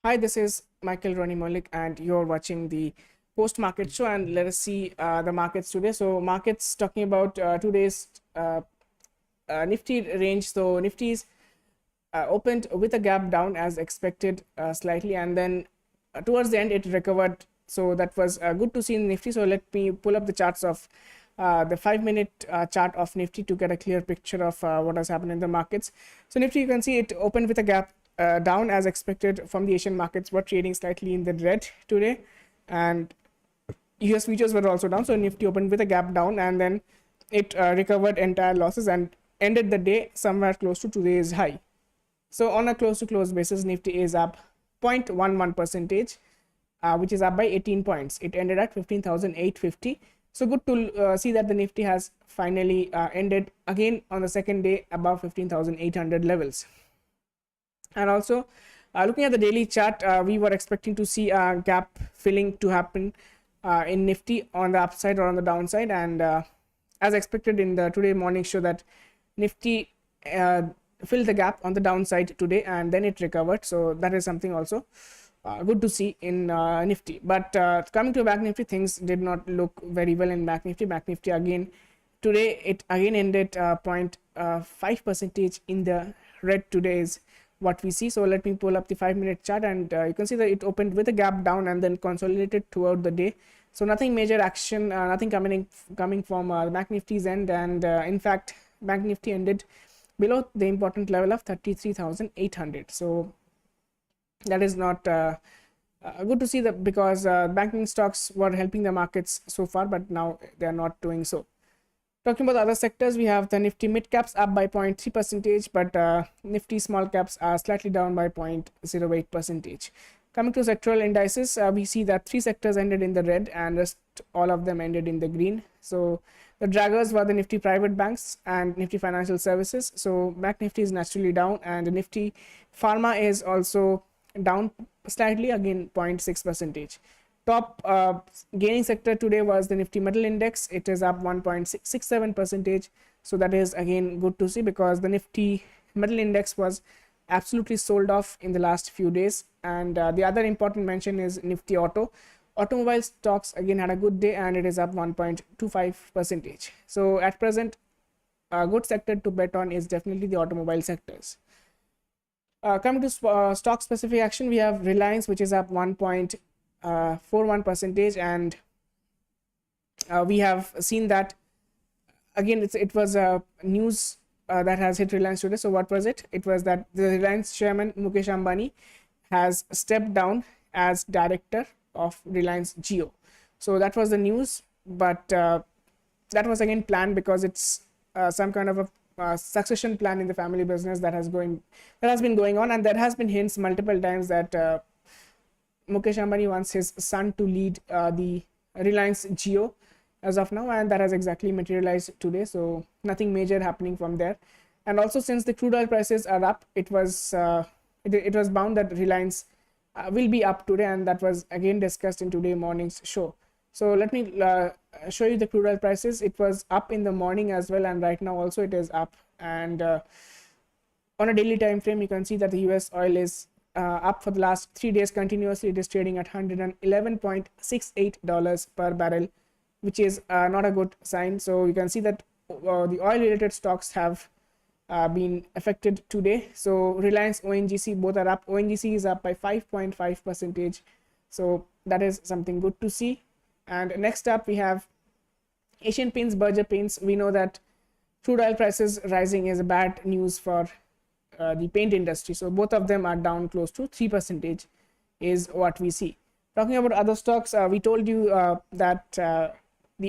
Hi, this is Michael Rony Mullick, and you're watching the post market show. And let us see the markets today. So, markets talking about today's Nifty range. So, Nifty's opened with a gap down as expected slightly, and then towards the end it recovered. So, that was good to see in Nifty. So, let me pull up the charts of the 5-minute chart of Nifty to get a clear picture of what has happened in the markets. So Nifty, you can see it opened with a gap down as expected from the Asian markets, were trading slightly in the red today, and US futures were also down. So Nifty opened with a gap down, and then it recovered entire losses and ended the day somewhere close to today's high. So on a close to close basis, Nifty is up 0.11 percentage, which is up by 18 points. It ended at 15,850. So good to see that the Nifty has finally ended again on the second day above 15,800 levels. And also looking at the daily chart, we were expecting to see a gap filling to happen in Nifty on the upside or on the downside, and as expected in the today morning show that Nifty filled the gap on the downside today and then it recovered. So that is something also good to see in Nifty. But coming to Bank Nifty, things did not look very well in Bank Nifty. Bank Nifty again today, it again ended 0.5 percentage in the red today is what we see. So let me pull up the 5-minute chart, and you can see that it opened with a gap down and then consolidated throughout the day. So nothing major action, nothing coming from Bank Nifty's end, and in fact Bank Nifty ended below the important level of 33,800. So that is not good to see that, because banking stocks were helping the markets so far, but now they are not doing so. Talking about other sectors, we have the Nifty mid caps up by 0.3 percentage, but Nifty small caps are slightly down by 0.08 percentage. Coming to sectoral indices, we see that 3 sectors ended in the red and rest all of them ended in the green. So the draggers were the Nifty private banks and Nifty financial services. So Bank Nifty is naturally down, and the Nifty pharma is also down slightly, again 0.6 percentage. Top gaining sector today was the Nifty metal index. It is up 1.67 percentage. So that is again good to see, because the Nifty metal index was absolutely sold off in the last few days. And the other important mention is Nifty auto. Automobile stocks again had a good day, and it is up 1.25 percentage. So at present, a good sector to bet on is definitely the automobile sectors. Coming to stock specific action, we have Reliance, which is up 1.41 percentage, and we have seen that again it was a news that has hit Reliance today. So what was it? It was that the Reliance chairman Mukesh Ambani has stepped down as director of Reliance Jio. So that was the news, but that was again planned, because it's some kind of a succession plan in the family business that has been going on, and there has been hints multiple times that Mukesh Ambani wants his son to lead the Reliance Jio as of now, and that has exactly materialized today. So nothing major happening from there. And also, since the crude oil prices are up, it was bound that Reliance will be up today, and that was again discussed in today morning's show. So let me show you the crude oil prices. It was up in the morning as well, and right now also it is up. And on a daily time frame, you can see that the US oil is up for the last 3 days continuously. It is trading at $111.68 per barrel, which is not a good sign. So you can see that the oil related stocks have been affected today. So Reliance, ONGC, both are up. ONGC is up by 5.5 percentage. So that is something good to see. And next up we have Asian Paints, Berger Paints. We know that crude oil prices rising is a bad news for the paint industry. So both of them are down close to 3 percentage is what we see. Talking about other stocks, we told you that the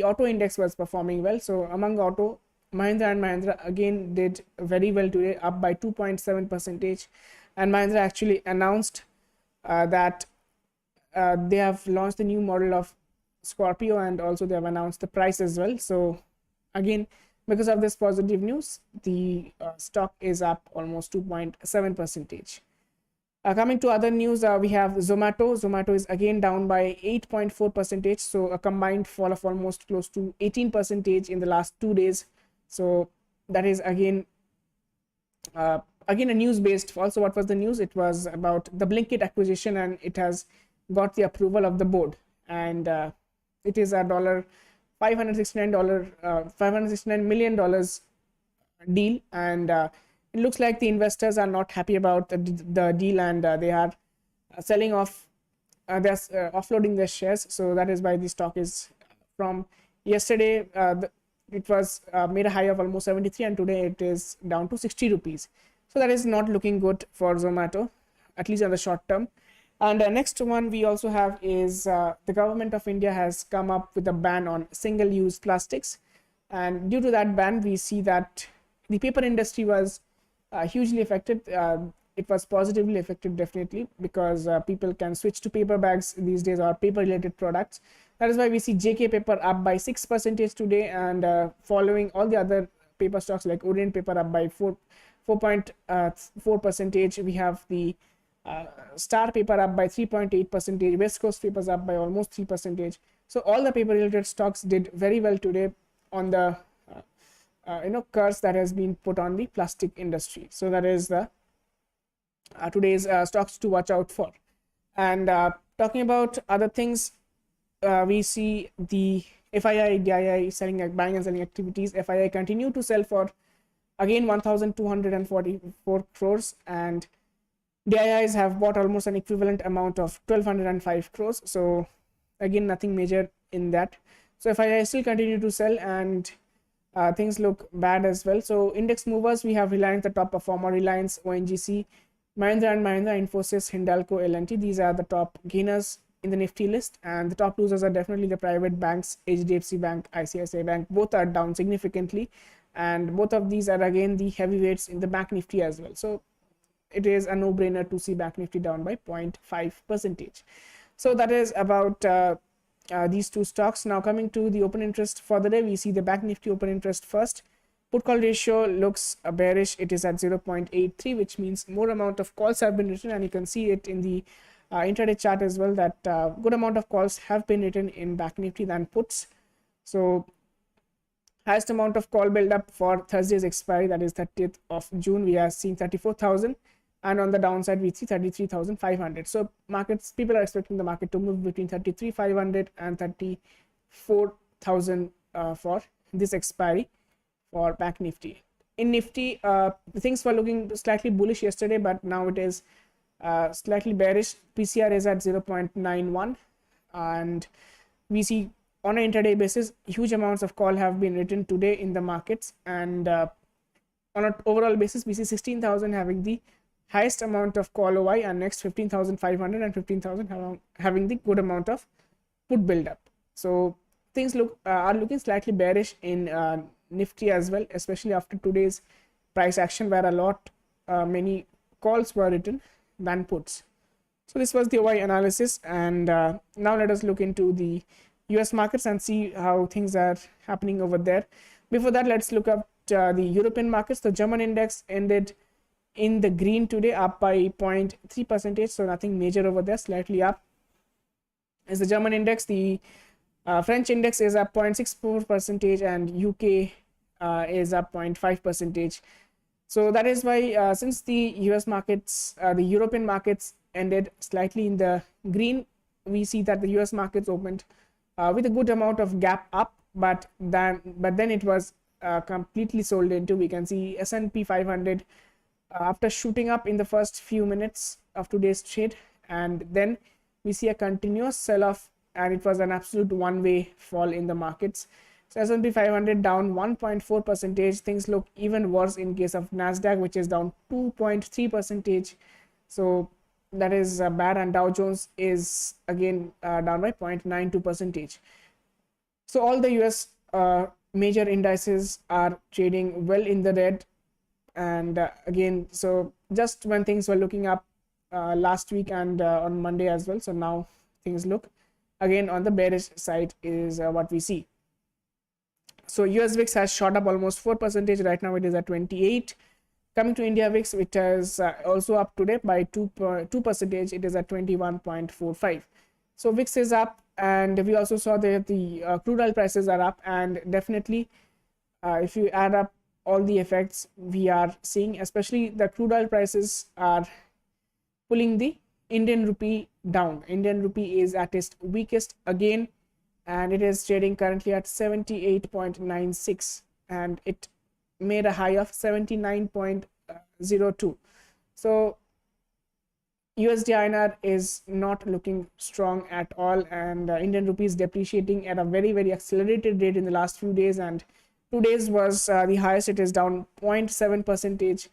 auto index was performing well. So among auto, Mahindra and Mahindra again did very well today, up by 2.7 percentage. And Mahindra actually announced that they have launched the new model of Scorpio, and also they have announced the price as well. So again, because of this positive news, the stock is up almost 2.7 percentage. Coming to other news, we have Zomato. Zomato is again down by 8.4 percentage. So a combined fall of almost close to 18 percentage in the last 2 days. So that is again Again, a news based. Also, what was the news? It was about the Blinkit acquisition, and it has got the approval of the board, and it is a $569 deal, and it looks like the investors are not happy about the deal, and they are selling off, they're offloading their shares. So that is why the stock is from yesterday. It was made a high of almost 73, and today it is down to 60 rupees. So that is not looking good for Zomato, at least in the short term. And the next one we also have is the government of India has come up with a ban on single-use plastics, and due to that ban, we see that the paper industry was hugely affected. It was positively affected, definitely, because people can switch to paper bags these days, or paper related products. That is why we see JK paper up by 6% today, and following all the other paper stocks like Orient paper up by 4.4%. We have the Star paper up by 3.8%. West Coast papers up by almost 3%. So all the paper related stocks did very well today on the curse that has been put on the plastic industry. So that is the today's stocks to watch out for. And talking about other things, we see the FII, DII selling, buying and selling activities. FII continue to sell for again 1,244 crores, and DIIs have bought almost an equivalent amount of 1,205 crores. So again, nothing major in that. So FII still continue to sell, and things look bad as well. So index movers, we have Reliance, the top performer, Reliance, ONGC, Mahindra and Mahindra, Infosys, Hindalco, L&T. These are the top gainers in the Nifty list, and the top losers are definitely the private banks. HDFC Bank, ICICI Bank, both are down significantly, and both of these are again the heavyweights in the Bank Nifty as well. So it is a no-brainer to see Bank Nifty down by 0.5%. So that is about these two stocks. Now coming to the open interest for the day, we see the Bank Nifty open interest first. Put call ratio looks bearish. It is at 0.83, which means more amount of calls have been written, and you can see it in the intraday chart as well, that good amount of calls have been written in Bank Nifty than puts. So highest amount of call build up for Thursday's expiry, that is 30th of June, we are seeing 34,000, and on the downside we see 33,500. So people are expecting the market to move between 33,500 and 34,000 for this expiry for Bank Nifty. In Nifty, things were looking slightly bullish yesterday, but now it is slightly bearish. PCR is at 0.91, and we see on an intraday basis huge amounts of call have been written today in the markets, and on an overall basis we see 16,000 having the highest amount of call OI, and next 15,500 and 15,000 having the good amount of put build up. So things are looking slightly bearish in Nifty as well, especially after today's price action, where a lot many calls were written than puts. So this was the OI analysis, and now let us look into the US markets and see how things are happening over there. Before that, let's look up the European markets. The German index ended in the green today, up by 0.3%, so nothing major over there. Slightly up is the German index. The French index is up 0.64%, and UK is up 0.5%. So that is why since the US markets, the European markets ended slightly in the green, we see that the US markets opened with a good amount of gap up, but then it was completely sold into. We can see S&P 500 after shooting up in the first few minutes of today's trade, and then we see a continuous sell-off, and it was an absolute one-way fall in the markets. So S&P 500 down 1.4%. Things look even worse in case of Nasdaq, which is down 2.3%. So that is bad, and Dow Jones is again down by 0.92%. So all the US major indices are trading well in the red, and again, so just when things were looking up last week and on Monday as well, so now things look again on the bearish side is what we see. So US VIX has shot up almost 4%. Right now it is at 28. Coming to India VIX, which is also up today by 2%. It is at 21.45. So VIX is up, and we also saw that the crude oil prices are up, and definitely if you add up all the effects we are seeing, especially the crude oil prices are pulling the Indian rupee down. Indian rupee is at its weakest again, and it is trading currently at 78.96, and it made a high of 79.02. So USD INR is not looking strong at all, and Indian rupee is depreciating at a very accelerated rate in the last few days, and 2 days was the highest. It is down 0.7 percentage,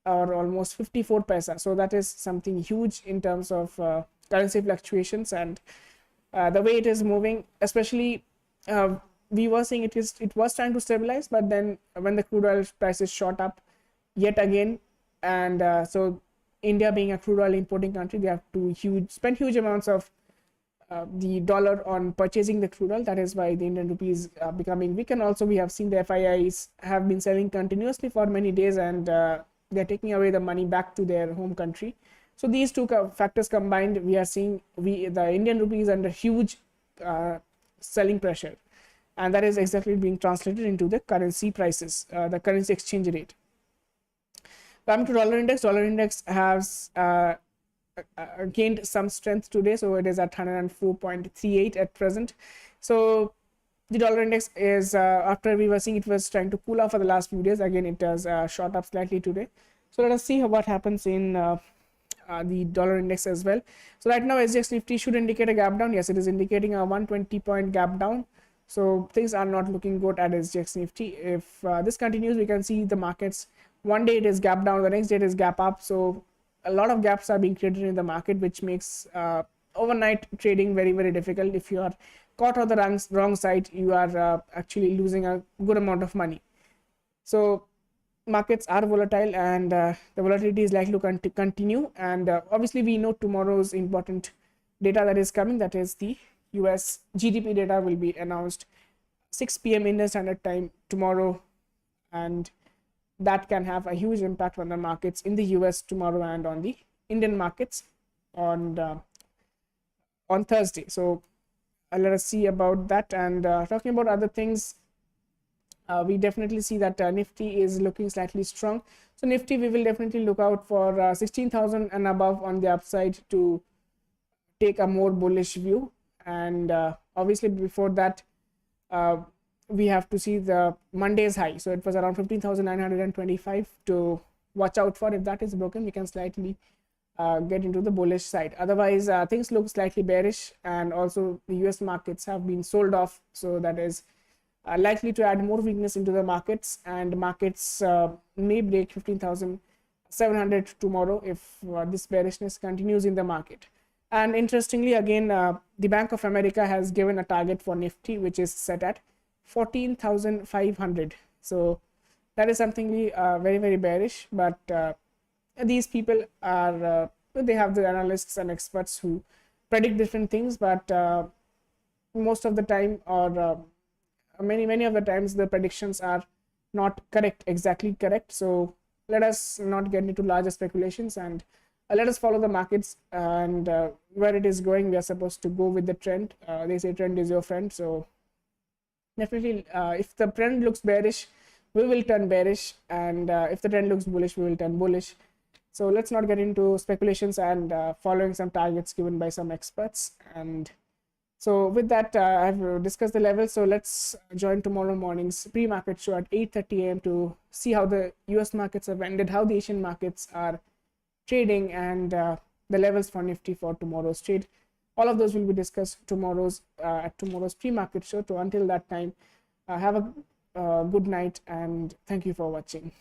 or almost 54 paisa. So that is something huge in terms of currency fluctuations, and the way it is moving, especially we were saying it was trying to stabilize, but then when the crude oil prices shot up yet again, and so India being a crude oil importing country, they have to spend huge amounts of the dollar on purchasing the crude oil. That is why the Indian rupee is becoming weak. And also we have seen the FIIs have been selling continuously for many days, and they're taking away the money back to their home country. So these two factors combined, we are seeing the Indian rupee is under huge selling pressure, and that is exactly being translated into the currency prices, the currency exchange rate. Coming to dollar index has gained some strength today, so it is at 104.38 at present. So the dollar index is after we were seeing it was trying to cool off for the last few days, again it has shot up slightly today. So let us see what happens in the dollar index as well. So right now SGX Nifty should indicate a gap down. Yes, it is indicating a 120 point gap down. So things are not looking good at SGX Nifty. If this continues, we can see the markets, one day it is gap down, the next day it is gap up. So a lot of gaps are being created in the market, which makes overnight trading very difficult. If you are caught on the wrong side, you are actually losing a good amount of money. So markets are volatile, and the volatility is likely to continue. And obviously we know tomorrow's important data that is coming, that is the US GDP data will be announced 6 p.m. Indian Standard Time tomorrow, and that can have a huge impact on the markets in the US tomorrow and on the Indian markets on Thursday. So let us see about that. And talking about other things, we definitely see that Nifty is looking slightly strong. So Nifty, we will definitely look out for 16,000 and above on the upside to take a more bullish view. And obviously before that, we have to see the Monday's high. So it was around 15,925 to watch out for. If that is broken, we can slightly get into the bullish side. Otherwise, things look slightly bearish, and also the US markets have been sold off. So that is likely to add more weakness into the markets, and markets may break 15,700 tomorrow if this bearishness continues in the market. And interestingly, again, the Bank of America has given a target for Nifty, which is set at 14,500. So that is something very bearish, but these people are they have the analysts and experts who predict different things, but most of the time, or many of the times, the predictions are not exactly correct. So let us not get into larger speculations, and let us follow the markets, and where it is going, we are supposed to go with the trend. They say trend is your friend. So definitely, if the trend looks bearish, we will turn bearish, and if the trend looks bullish, we will turn bullish. So let's not get into speculations and following some targets given by some experts. And so with that, I've discussed the levels. So let's join tomorrow morning's pre-market show at 8:30 a.m. to see how the US markets have ended, how the Asian markets are trading, and the levels for Nifty for tomorrow's trade. All of those will be discussed at tomorrow's pre-market show. So until that time, have a good night, and thank you for watching.